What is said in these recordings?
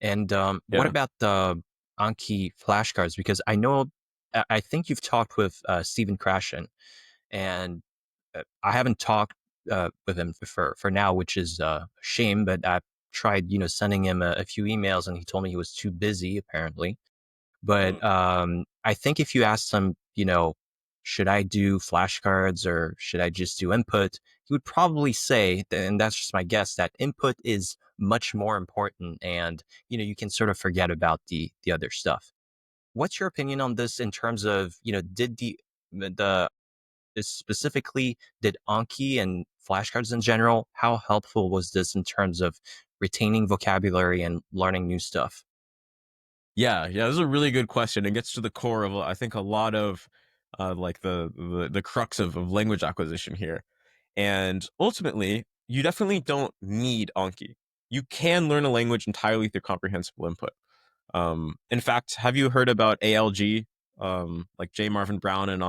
And what Yeah. about the Anki flashcards? Because I think you've talked with Stephen Krashen, and I haven't talked with him for now, which is a shame. But I tried, sending him a few emails, and he told me he was too busy, apparently. But Mm. I think if you asked him, should I do flashcards or should I just do input? He would probably say, and that's just my guess, that input is much more important, and you can sort of forget about the other stuff. What's your opinion on this in terms of did the specifically did Anki and flashcards in general, how helpful was this in terms of retaining vocabulary and learning new stuff? Yeah, this is a really good question. It gets to the core of I think a lot of like the crux of language acquisition here. And ultimately, you definitely don't need Anki. You can learn a language entirely through comprehensible input. In fact, have you heard about ALG, like J. Marvin Brown and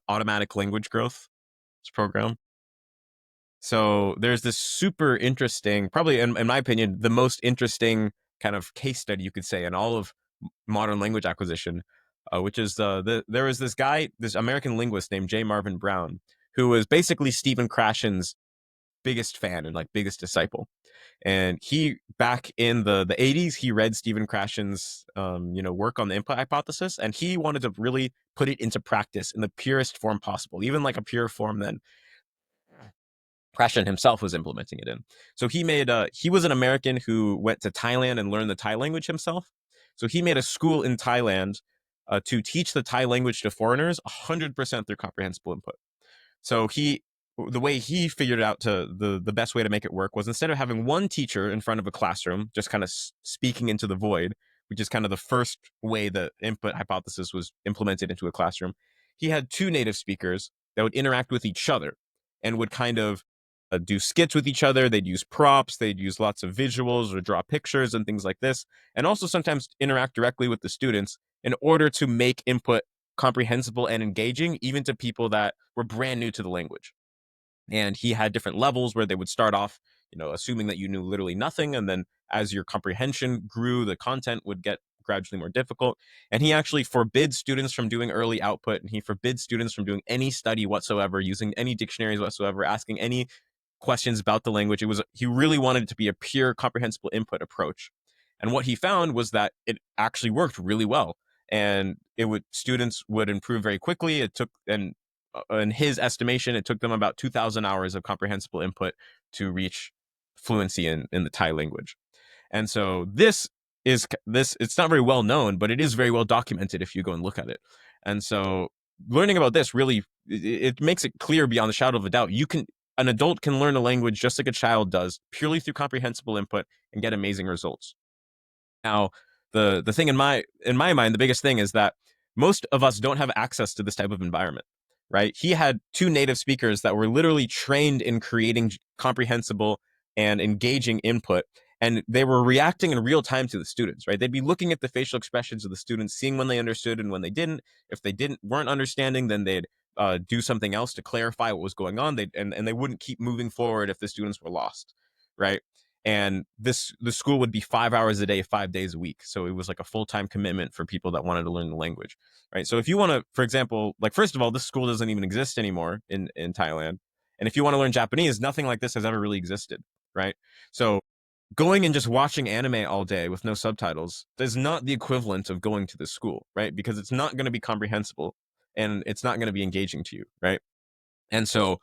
automatic language growth program? So there's this super interesting, probably in my opinion, the most interesting kind of case study you could say in all of modern language acquisition, which is there was this guy, this American linguist named J. Marvin Brown, who was basically Stephen Krashen's biggest fan and like biggest disciple. And he back in the 80s, he read Stephen Krashen's work on the input hypothesis, and he wanted to really put it into practice in the purest form possible, even like a pure form than Krashen himself was implementing it in. So he was an American who went to Thailand and learned the Thai language himself. So he made a school in Thailand to teach the Thai language to foreigners 100% through comprehensible input. So the way he figured out the best way to make it work was instead of having one teacher in front of a classroom, just kind of speaking into the void, which is kind of the first way the input hypothesis was implemented into a classroom, he had two native speakers that would interact with each other and would kind of do skits with each other. They'd use props, they'd use lots of visuals or draw pictures and things like this, and also sometimes interact directly with the students in order to make input comprehensible and engaging, even to people that were brand new to the language. And he had different levels where they would start off, assuming that you knew literally nothing. And then as your comprehension grew, the content would get gradually more difficult. And he actually forbids students from doing early output, and he forbids students from doing any study whatsoever, using any dictionaries whatsoever, asking any questions about the language. He really wanted it to be a pure comprehensible input approach. And what he found was that it actually worked really well. And students would improve very quickly. It took, and in his estimation, it took them about 2,000 hours of comprehensible input to reach fluency in the Thai language. And so it's not very well known, but it is very well documented if you go and look at it. And so learning about this really, it makes it clear beyond the shadow of a doubt. An adult can learn a language just like a child does, purely through comprehensible input and get amazing results. Now, the thing in my mind, the biggest thing is that most of us don't have access to this type of environment, right? He had two native speakers that were literally trained in creating comprehensible and engaging input, and they were reacting in real time to the students, right? They'd be looking at the facial expressions of the students, seeing when they understood and when they didn't. If they weren't understanding, then they'd do something else to clarify what was going on. And they wouldn't keep moving forward if the students were lost, right? And the school would be 5 hours a day, 5 days a week. So it was like a full-time commitment for people that wanted to learn the language, right? So if you want to, for example, like, first of all, this school doesn't even exist anymore in Thailand. And if you want to learn Japanese, nothing like this has ever really existed, right? So going and just watching anime all day with no subtitles is not the equivalent of going to the school, right? Because it's not going to be comprehensible and it's not going to be engaging to you, right? And so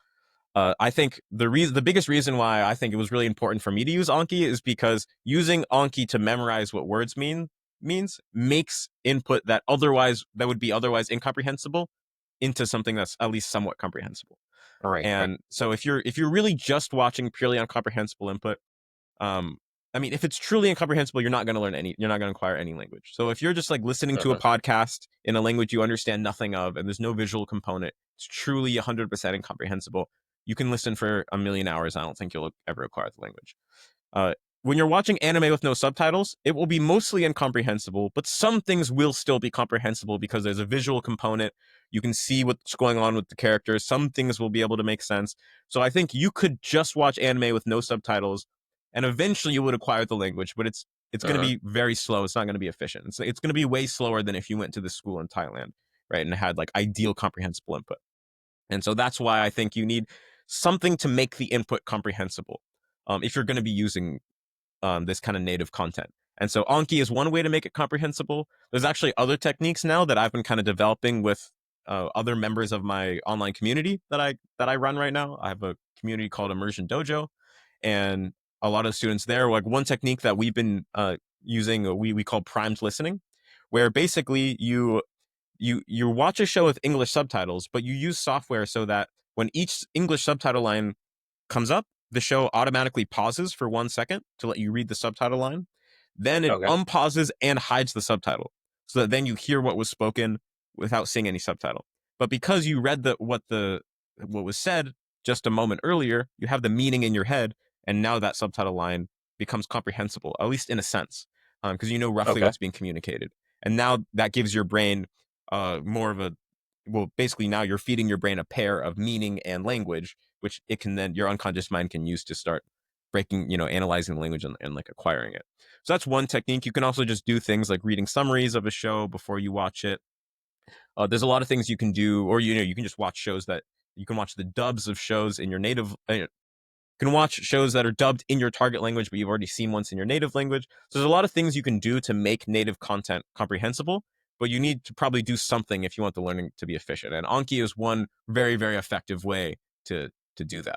I think the biggest reason why I think it was really important for me to use Anki is because using Anki to memorize what words means makes input that would be otherwise incomprehensible into something that's at least somewhat comprehensible. Right, right. And so if you're really just watching purely incomprehensible input, um, I mean, if it's truly incomprehensible, you're not going to acquire any language. So if you're just like listening to a Uh-huh. podcast in a language you understand nothing of, and there's no visual component, it's truly 100% incomprehensible. You can listen for a million hours. I don't think you'll ever acquire the language. Uh, when you're watching anime with no subtitles, it will be mostly incomprehensible, but some things will still be comprehensible because there's a visual component. You can see what's going on with the characters. Some things will be able to make sense. So I think you could just watch anime with no subtitles and eventually you would acquire the language, but it's going to Uh-huh. be very slow. It's not going to be efficient. It's going to be way slower than if you went to the school in Thailand, right, and had like ideal comprehensible input. And so that's why I think you need something to make the input comprehensible, if you're going to be using this kind of native content. And so Anki is one way to make it comprehensible. There's actually other techniques now that I've been kind of developing with other members of my online community that I run right now. I have a community called Immersion Dojo, and a lot of students there. Like one technique that we've been using, we call primed listening, where basically you watch a show with English subtitles, but you use software so that when each English subtitle line comes up, the show automatically pauses for 1 second to let you read the subtitle line. Then it Okay. unpauses and hides the subtitle so that then you hear what was spoken without seeing any subtitle. But because you read what was said just a moment earlier, you have the meaning in your head, and now that subtitle line becomes comprehensible, at least in a sense, because you know roughly Okay. what's being communicated. And now that gives your brain more of a well, basically now you're feeding your brain a pair of meaning and language, which it can then your unconscious mind can use to start breaking, analyzing the language and like acquiring it. So that's one technique. You can also just do things like reading summaries of a show before you watch it. There's a lot of things you can do, or you can just watch shows that you can watch the dubs of shows in your native. You can watch shows that are dubbed in your target language, but you've already seen once in your native language. So there's a lot of things you can do to make native content comprehensible, but you need to probably do something if you want the learning to be efficient. And Anki is one very, very effective way to do that.